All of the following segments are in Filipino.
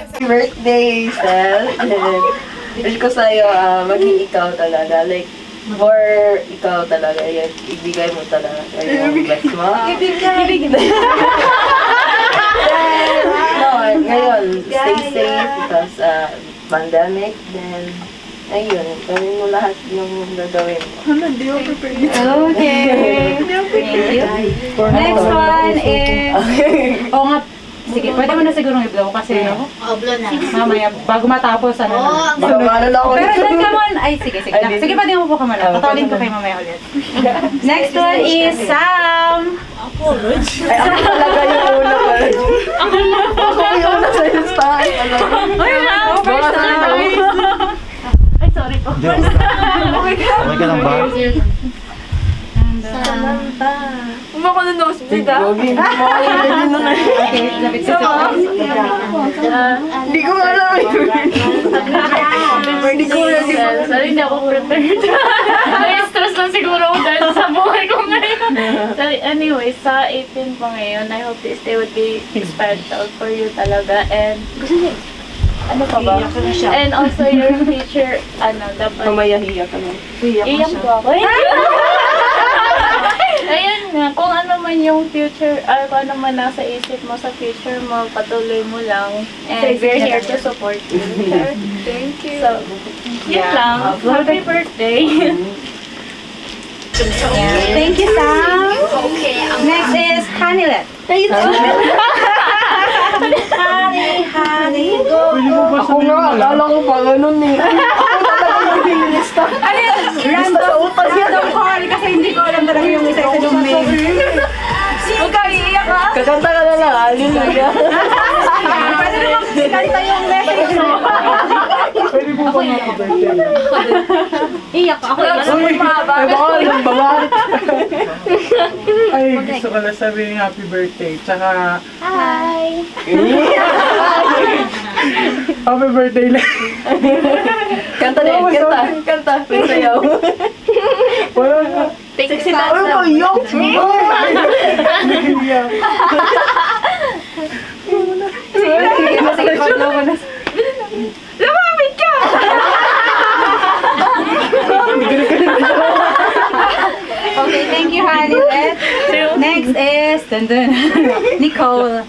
Happy birthday, Sel. Wish ko sa'yo, maging ikaw talaga. Like, more ikaw talaga. Yan, ibigay mo talaga. Yung best mo. Ibigay. No, ngayon, stay safe because pandemic. Then, ayun, gawin mo lahat yung gagawin mo. Hindi ako prepared. Okay. Thank you. Next one is... Oo nga. Sige, pwede mo na sigurong i-blow kasi Oblo na. mamaya, bago matapos, ano na. Baka maano na ako. Pero dyan ka man. Ay, sige. Sige, pwede mo po ka muna. Tatawalin ko kayo mamaya ulit. Next one is Sam. Ay, ako talaga yung una pala. Ako yung una sa yung style. Ay, first time. Ay, sorry po. Okay ka lang ba? Umako na nosebleed Gogi, Okay, lapit sa Hindi ko alam Hindi ko alam. Sorry, hindi ako prepared. Stress lang siguro ako dahil sa buhay ko ngayon. So, anyway, sa 18 po ngayon, I hope this day would be special for you talaga. And, ano pa ba? And also your future, dapat... Mamaya hiya ka na. Iyak po ako. Ayun nga, kung ano man yung future, kung ano man nasa isip mo sa future mo, patuloy mo lang. And we're here to support you. Thank you. So, yun lang. Happy birthday. Thank you, Sam. Next is Hanilet. Honey, go. Ako nga, akala ko pa ganun eh. Ako talaga yung binilista. Ano yun? Random call kasi hindi ko alam talaga yung isa yung main. Huwag ka iiyak ha? Kakanta ka na lang, alin lang yan. Pwede naman kanta yung message mo. Pwede po ba nga birthday? Iyak ako. Ay, baka yung babae. Ay, gusto ko na sabihin happy birthday. Tsaka, Hi. happy birthday lang. Kanta na yun, kanta. Sayaw. Wala na. Sexy Ay, dance. kayo! Nagiyak. Sige, pag-blow ko na. Lumapit ka! Okay, thank you, Hanilet. Next is Nicole.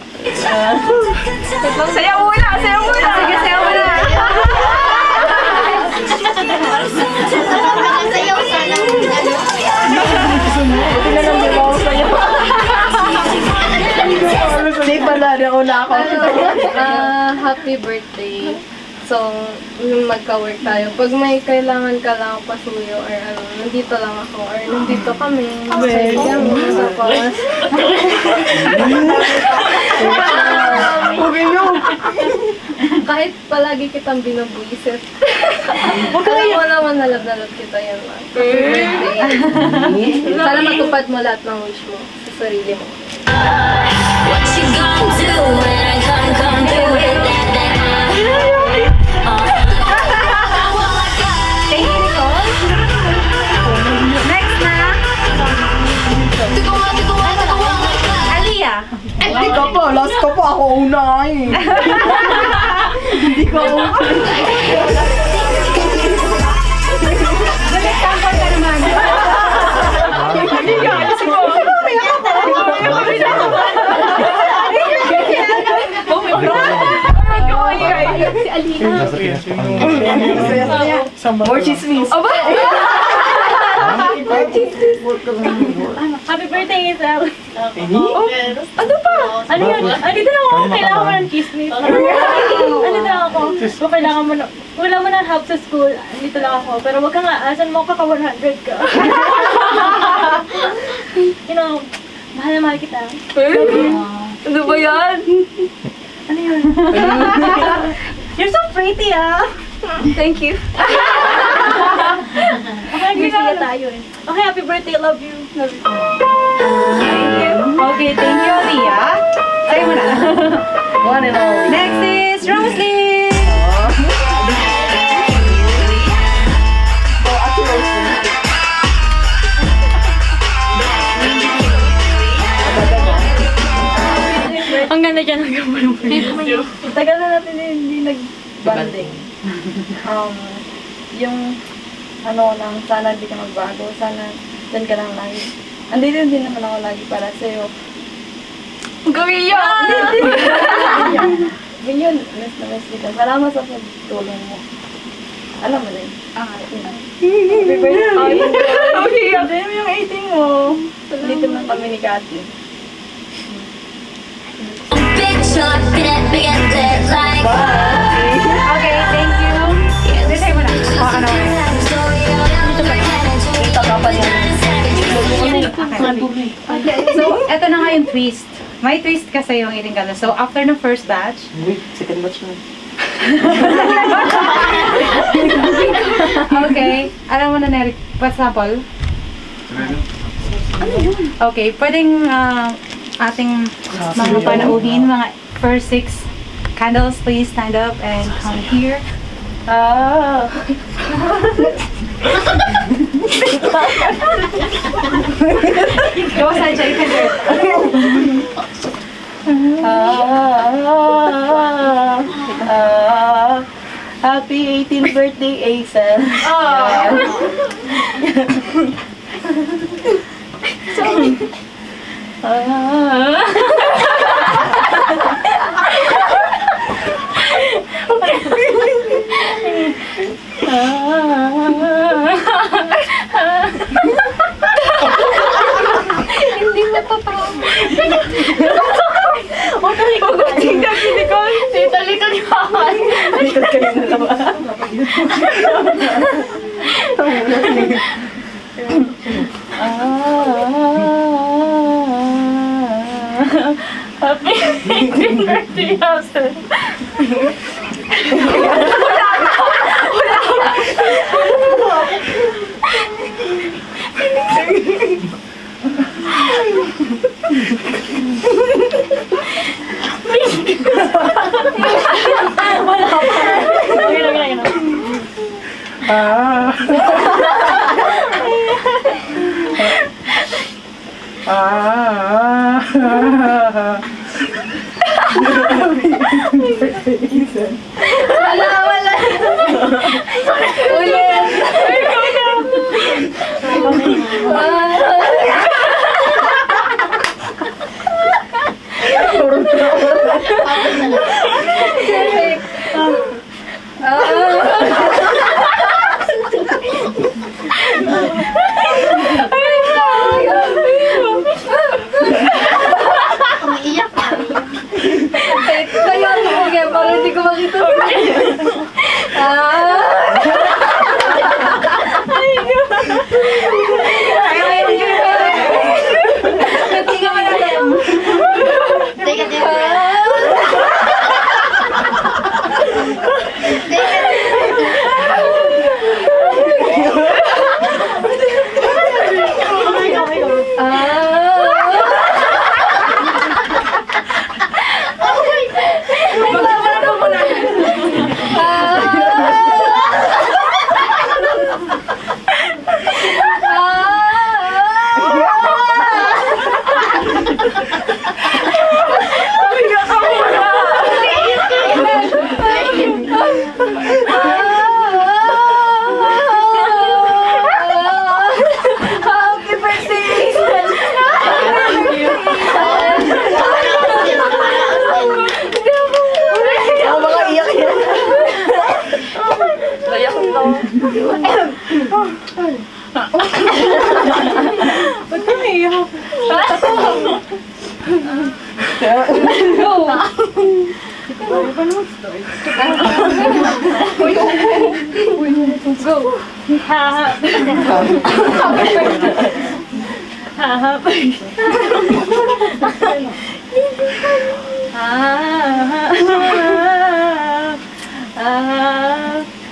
Sayaw muna! Sayaw muna! Sige, sayo mo na. Sayaw sana. Buti na lang di ba ako sa'yo? Hindi pala, nauna ako. Happy birthday. So, nung magka-work tayo, pag may kailangan ka lang pasuyo or ano, nandito lang ako or nandito kami. Masaya kami sa pawas. Okay nyo. Kahit palagi kitang binubuisit. Alam mo naman na love kita yan lang. Happy birthday. Sana matupad mo lahat ng wish mo sa sarili mo. What you gonna do when I come through with that? Thank you, Nicole. Next na, Aliyah. Hindi ka pa, last ka pa. Ako una eh. Hindi ka una. Balik sample ka naman. Si Alina. Nasa Pinas pa kami. Sa More chismis. Happy birthday, Isel. Ano pa? Ano yun? Dito lang ako. Kailangan mo ng chismis. Ano lang ako? Kung kailangan mo na... Wala mo ng help sa school. Dito lang ako. Pero wag ka nga. Asan mo kaka 100 ka? You know, mahal na mahal kita. Ano ba yan? Ano yun? You're so pretty, ah! Thank you. Okay, agree tayo eh. Okay, happy birthday. Love you. Love you. Thank you. Okay, thank you, Aliyah. Sayo mo na. One and all. Next is Roslyn. Ang na dyan nagkamulong. Tagal na natin hindi nag-banding. Yung ano lang, sana di ka magbago. Sana dyan ka lang lagi. Andito din naman ako lagi para sa'yo. Gawin yan! Yun, miss na miss kita. Salamat sa pagtulong mo. Alam mo na yun. Happy birthday. Okay, okay. Yung 18 mo. Dito na kami ni Cathy. Big shot, big and lit like Okay, thank you. Desay mo na. Ano Okay, so eto na nga yung twist. May twist kasi yung eating candles. So after the first batch, Wait, second batch na. okay, alam mo na Nerik, for example, okay, pwedeng ating mga panauhin, mga first 6 candles, please stand up and come here. Go, Sancha, you can do it. Happy 18th birthday, Aisel. Hindi matatawa. Tita, likod yan. Likod kayo na naman. Happy 18th birthday, Hazel. Wala. Ulit. Kaya ako kaya para hindi ko makita.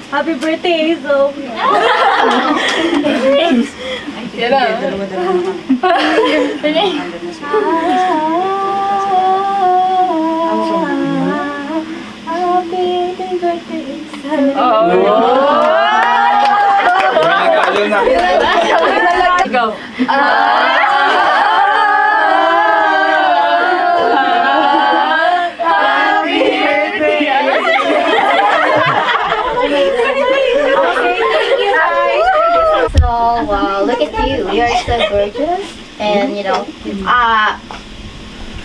Happy birthday, Hazel. Yan na. Go.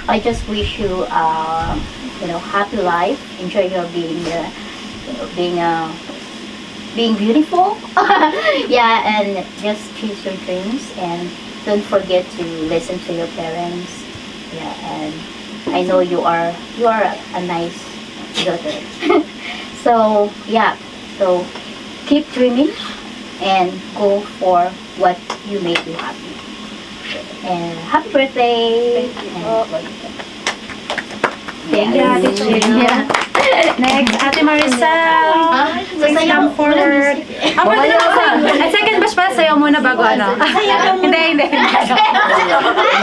I just wish you, happy life. Enjoy your being beautiful. Yeah, and just chase your dreams and don't forget to listen to your parents. Yeah, and I know you are a nice daughter. So yeah, so keep dreaming and go for what you make you happy. And happy birthday! Thank you, Ate Chino. Yeah. Next, Ate Maricel. Please come forward. At second batch pala, sayaw muna bago ano. Hindi.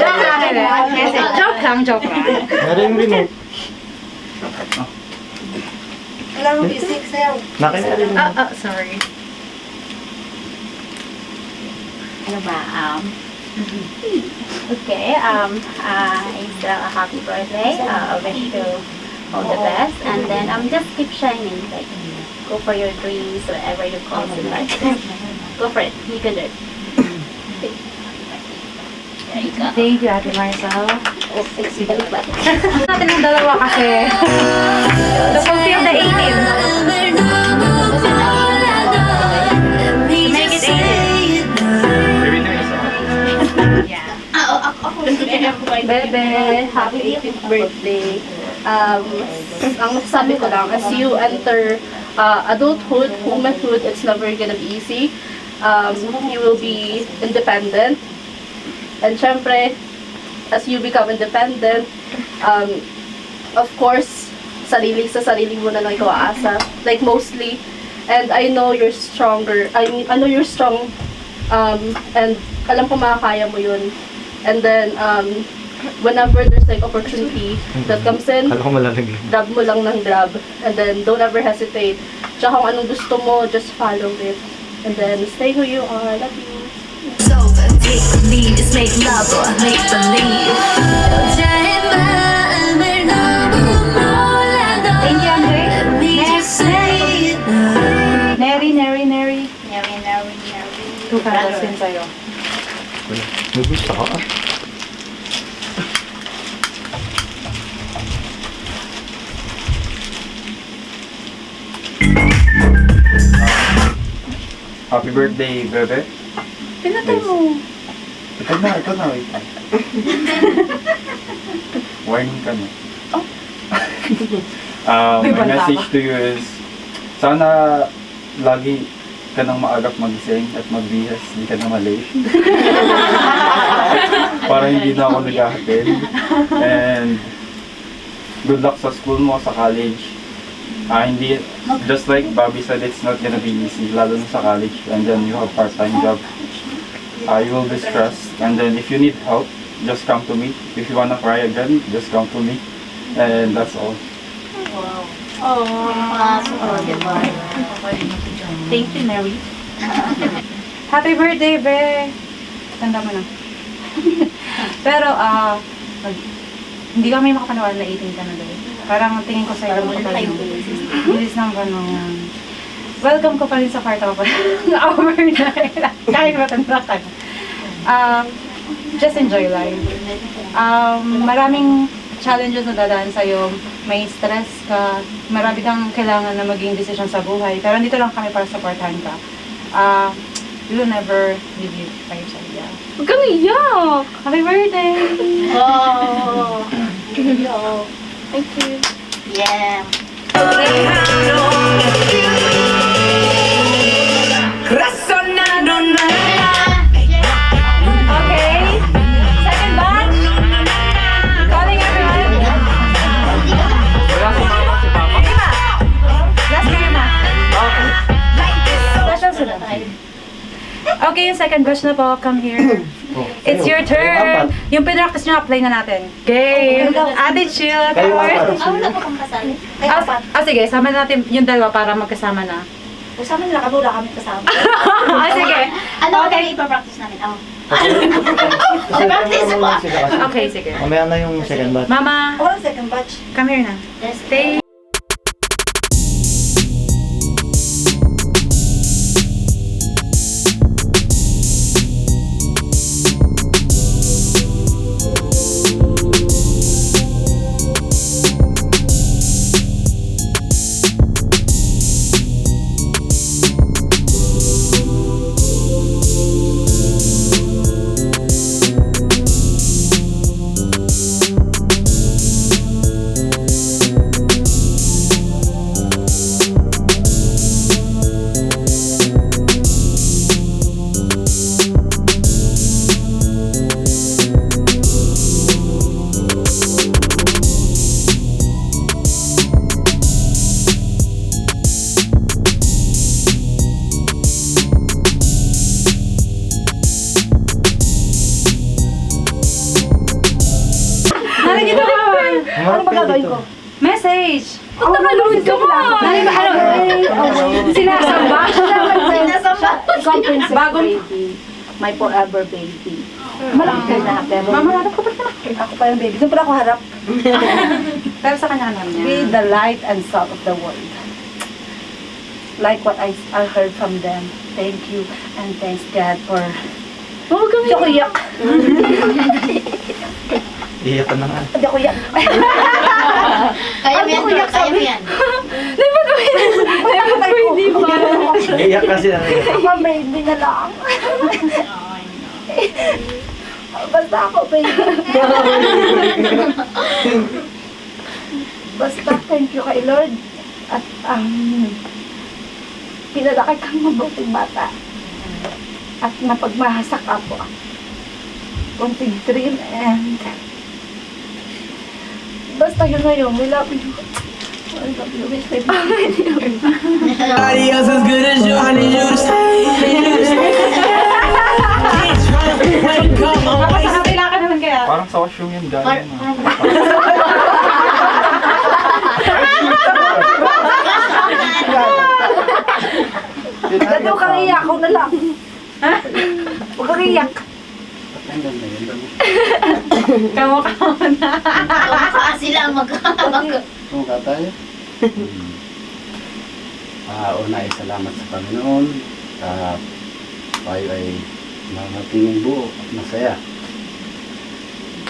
Joke lang, hindi. Yes, joke lang. Meron yung remote. Nakita rin. Sorry. Ano ba? Okay, it's a happy birthday. I wish you all the best, and then just keep shining. Like, go for your dreams, whatever you call in life. Go for it. You can do it. There you go. Thank you, Ate Maricel. Balik ba? Natin ang dalawa kasi. To fulfill the 18. Make it 18. Bebe, happy 18th birthday. Ang masasabi ko lang, as you enter adulthood, womanhood, it's never gonna be easy. You will be independent. And syempre, as you become independent, of course, sarili mo na lang ikaw aasa. Like mostly. And I know you're stronger. I know you're strong. And alam ko makakaya mo yun. And then, whenever there's like opportunity that comes in, Kala ko malalagay. grab mo lang ng grab. And then, don't ever hesitate. Tsaka kung anong gusto mo, just follow it. And then, stay who you are. Love you. So take the lead, just make love or make believe. Thank you, Andre. Next. Neri. Two candles din sa'yo. May gusto ka. Happy birthday, Bebe. Pinatay mo. Ito na, wait. Warning ka na. My message to you is, sana lagi ka nang maagap magising at magbihas, hindi ka na malate. Para hindi na ako naghahatid. And good luck sa school mo, sa college. Hindi, just like Bobby said, it's not gonna be easy, lalo na sa college. And then you have part-time job. You will be stressed. And then if you need help, just come to me. If you wanna cry again, just come to me. And that's all. Thank you, Neri. Happy birthday, Be! Tanda mo na. Pero, hindi kami makapanawalan na 18 ka na doon. Parang tingin ko sa'yo mo pa rin. Bilis ng gano'n. Welcome ko pa rin sa part ako. Overnight. Kahit matanda ka na. Just enjoy life. Maraming challenges na dadaan sa'yo. May stress ka. Marami kang kailangan na maging decision sa buhay. Pero dito lang kami para supportahan ka. We will never leave you by your side. Yeah. Huwag kang iyak! Happy birthday! Oh, Thank you. yeah. Okay. Second batch. Calling everyone. Last kayo na. Special sila. Okay, yung second batch na po. Come here. It's your turn. Yung pinractice nyo, apply na natin. Game. Ate Chill. Kayo apat. Wala pa kang kasali. Sige, sama natin yung dalawa para magkasama na. Usama nila kami, wala kami kasama. Sige. Ano okay ipapractice namin? Practice pa. Okay, sige. Mamaya na yung second batch. Mama, Walang second batch. come here na. Stay. Thank you naman. Ano ba gagawin ko? Message. Punta ka doon ka mo. Sinasamba. Bagong My forever baby. Malaki ka na, pero... Mama, harap ko pa na. Ako pa yung baby. Doon pala ako harap. Pero sa kanya naman niya. Be the light and salt of the world. Like what I heard from them. Thank you and thanks God for... Huwag kang Hindi ako iyak. Iyak ka na nga. Hindi ako iyak. Kaya mo yan, girl. Kaya mo yan. Hindi ba? Iyak kasi na iyak. Mama, baby na lang. Basta ako, baby. Basta, thank you kay Lord. At pinalaki kang mabuting bata. At napagmahasa ka po. Konting dream and... Basta yun na yun. We love you. I love you. We love you. Nobody else as good as you. I need you to stay. Nakakapila ka naman kaya. Parang sa washroom yun, galing. Dato kang iyak. Ako na lang. Ha? Huwag kang iyak. Kamukha mo na. Sila Mukha tayo. Una ay salamat sa Panginoon. Tayo ay mamatingin buo at masaya.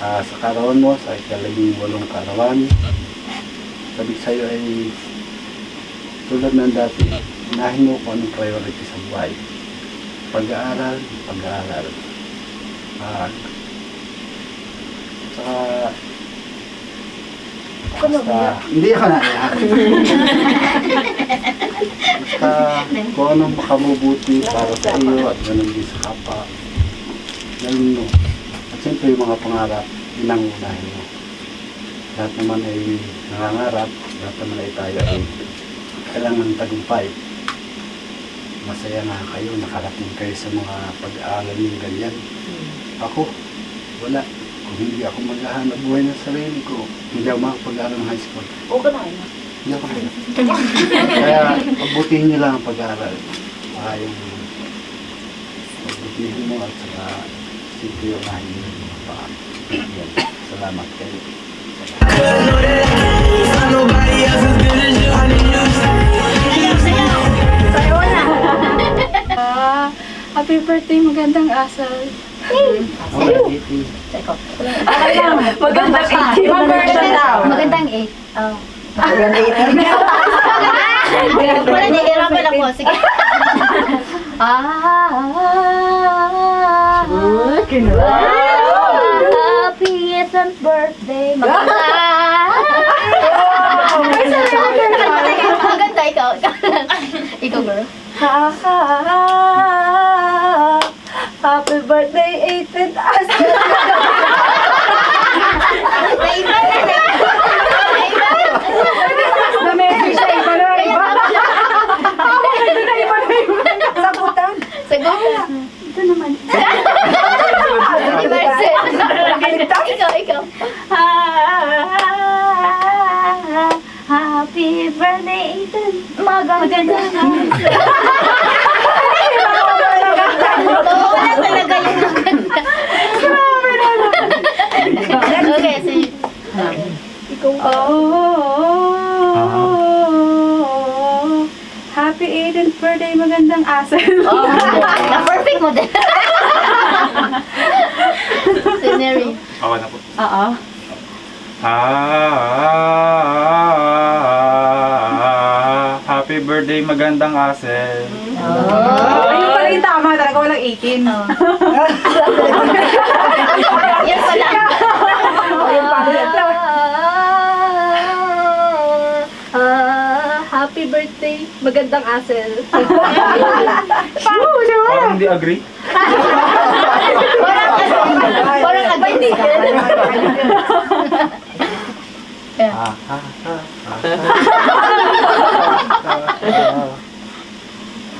Sa karawan mo, sa ika-18 karawan, sabi sa'yo ay tulad ng dati, unahin mo kung anong priority sa buhay. Pag-aaral, pag-aaral. Hindi ako naiyak. Basta kung anong makamubuti para sa iyo at ganun din sa kapwa. Ganun mo. At siyempre yung mga pangarap, inangunahin mo. Lahat naman ay nangangarap, lahat naman ay tayo ay kailangan tagumpay. Masaya na kayo, nakarating kayo sa mga pag-aaral ng ganyan. Ako, wala. Kung hindi ako maghahanap buhay ng sarili ko, hindi ako makapag-aaral ng high school. Oo ka na. Hindi ako kaya. Kaya, pagbutihin niyo lang ang pag-aaral. Yung pagbutihin mo at saka simple yung unahin niyo yung mga paan. Salamat kayo. Nobody else as good as you. I need you to stay. Happy birthday, magandang asal. Magandang 18. Conversion daw. Magandang 8. Oh. Wala, nahihirapan ako. Sige. Happy 8th birthday. Maganda, ikaw. Ikaw, girl. Happy birthday, 18th Asal. Naiba na. The message siya, iba na, iba. Sagutan. Sagot. Ito naman. Happy birthday. Ikaw. Happy birthday, Ethan. Maganda. Wala talaga yung maganda. Okay, sige. Happy 18th birthday, magandang asal. Na-perfect mo din. Scenery. Okay na po. Oo. Happy birthday, magandang Asel. Ayun pala yung tama, talaga walang 18. Yan pala. Ayun pala. Happy birthday, magandang asal. Parang hindi agree. Parang nag-hindi.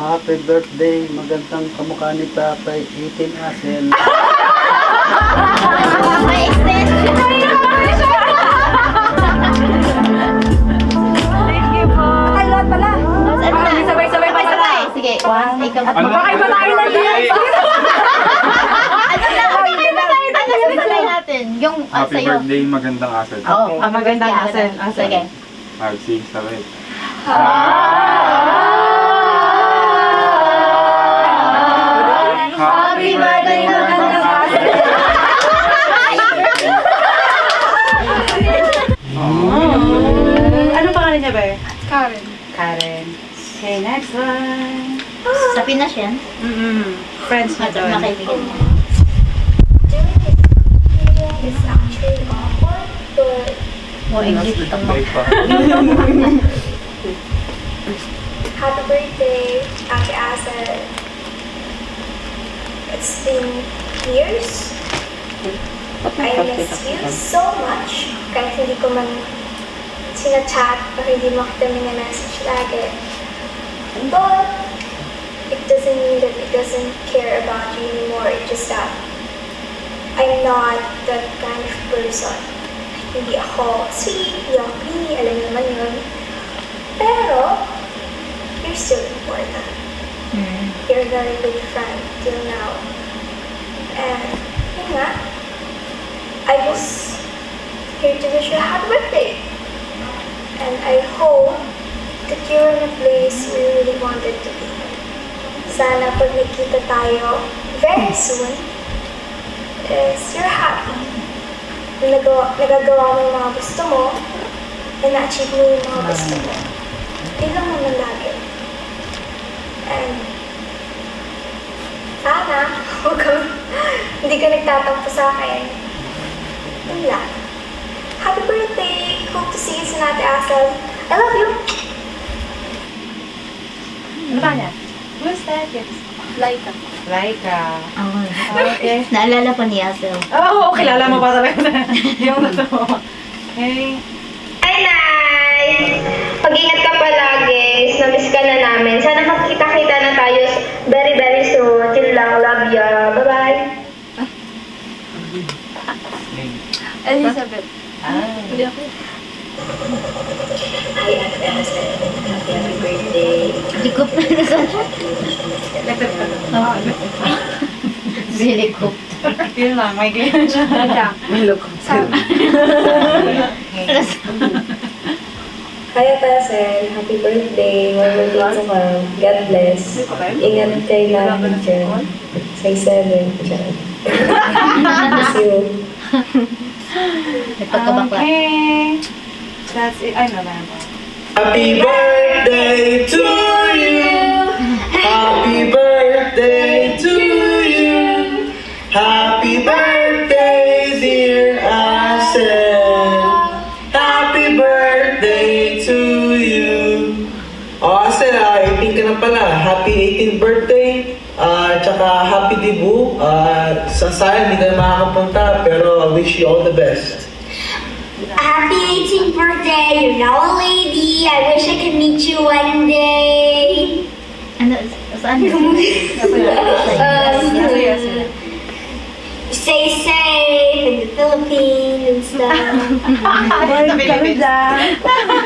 Happy birthday, magandang kamukha ni Tatay, 18 Asel. May extension. yung Happy sa'yo. birthday, magandang asal. Oh, magandang asal. Sige. Sige, sabay. Happy birthday, magandang asal. Anong pangalan niya, Be? Karen. Karen. Okay, next one. Sa Pinas yan. Friends niya doon. Mga kaibigan niya. It's actually awkward, but More English itong Break pa. happy birthday, Ate Asel. It's been years. I miss you so much. Kahit hindi ko man sinachat o hindi mo kita message lagi. But it doesn't mean that it doesn't care about you anymore. It's just that I'm not that kind of person. Hindi ako sweet, hindi ako clingy, alam niyo naman yun. Pero, you're still important. You're a very good friend till now. And, yun nga, I just here to wish you a happy birthday. And I hope that you're in a place where you really wanted to be. Sana pag nakita tayo very soon, is you're happy. Nagagawa mo yung mga gusto mo, and na-achieve mo yung mga gusto mo. Yun lang naman lagi. And, sana, hindi ka nagtatampo sa akin. Yun lang. Happy birthday! Hope to see you soon, Ate Asel. I love you! Ano ba niya? Who's that? Yes. Laika. Laika. Okay. Naalala ko ni Asel. Oo, kilala mo pa talaga yung totoo. Okay. Hi, Nay! Pag-ingat ka palagi. Namiss ka na namin. Sana makita-kita na tayo very, very soon. Yun lang. Love ya. Bye-bye! Elizabeth. Hindi ako. Hi, Ate Asel. Happy birthday. Hindi ko pa Helicopter. Yun lang, may ganyan siya. May helicopter. Hi, Ate Asel. Happy birthday. More birthday to come. God bless. Ingat kayo namin dyan. Say 7 dyan. Miss you. Okay. That's it. Ay, naman ba? Happy birthday to you. Happy birthday to you. Happy birthday, dear Asel. Happy birthday to you. Oh, Asel, 18 ka na pala. Happy 18th birthday. Tsaka happy debut. Sayang, hindi ka na makakapunta, pero I wish you all the best. Happy 18th birthday. You're now a lady. I wish I could meet you one day. Ano? Saan? Stay safe in the Philippines and stuff. Sa Pilipinas.